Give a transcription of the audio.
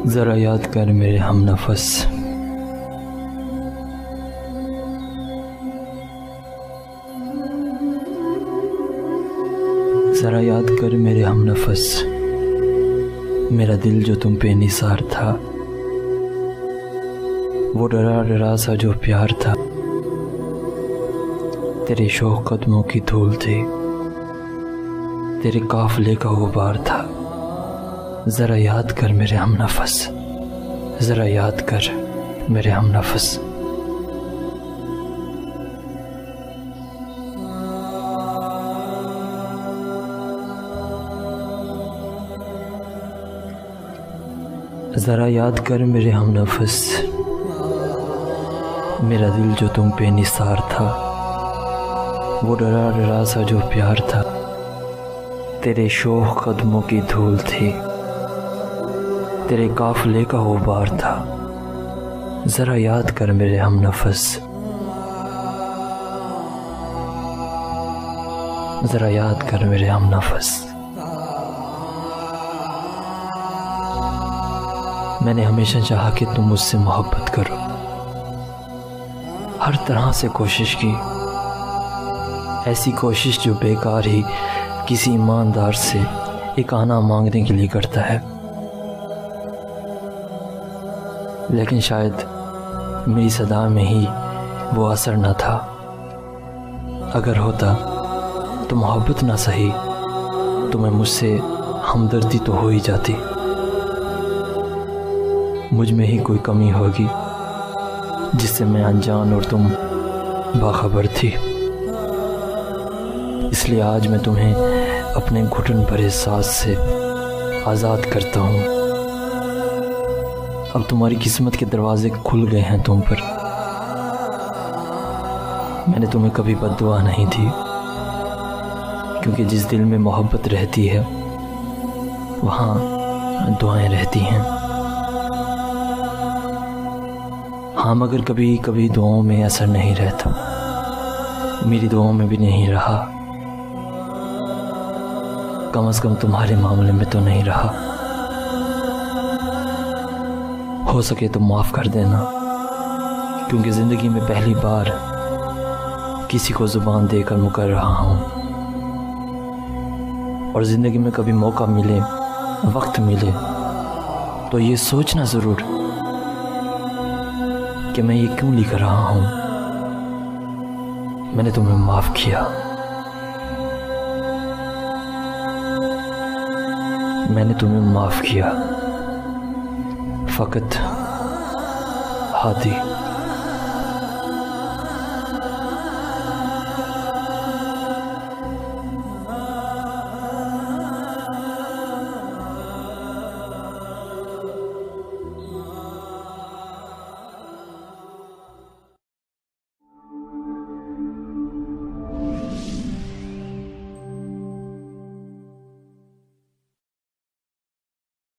ज़रा याद कर मेरे हमनफस, ज़रा याद कर मेरे हमनफस, मेरा दिल जो तुम पे निसार था, वो डरा डरा सा जो प्यार था, तेरे शौक कदमों की धूल थी, तेरे काफिले का गुबार था। ज़रा याद कर मेरे हमनफस, ज़रा याद कर मेरे हमनफस। ज़रा याद कर मेरे हमनफस, मेरा दिल जो तुम पे निसार था, वो डरा डरा सा जो प्यार था, तेरे शौक कदमों की धूल थी, तेरे काफिले का गुबार था। ज़रा याद कर मेरे हमनफस, ज़रा याद कर मेरे हमनफस। मैंने हमेशा चाहा कि तुम मुझसे मोहब्बत करो, हर तरह से कोशिश की, ऐसी कोशिश जो बेकार ही किसी ईमानदार से एक आना मांगने के लिए करता है। लेकिन शायद मेरी सदा में ही वो असर न था। अगर होता तो मोहब्बत ना सही, तुम्हें मुझसे हमदर्दी तो हो ही जाती। मुझ में ही कोई कमी होगी जिससे मैं अनजान और तुम बाखबर थी। इसलिए आज मैं तुम्हें अपने घुटन भरे सांस से आज़ाद करता हूँ। अब तुम्हारी किस्मत के दरवाजे खुल गए हैं तुम पर। मैंने तुम्हें कभी बद्दुआ नहीं दी, क्योंकि जिस दिल में मोहब्बत रहती है वहाँ दुआएं रहती हैं। हाँ, मगर कभी कभी दुआओं में असर नहीं रहता, मेरी दुआओं में भी नहीं रहा। कम से कम तुम्हारे मामले में तो नहीं रहा। हो सके तो माफ़ कर देना, क्योंकि ज़िंदगी में पहली बार किसी को ज़ुबान देकर मुकर रहा हूँ। और ज़िंदगी में कभी मौका मिले, वक्त मिले, तो ये सोचना ज़रूर कि मैं ये क्यों लिख रहा हूँ। मैंने तुम्हें माफ़ किया, मैंने तुम्हें माफ़ किया। फ़कत हादी।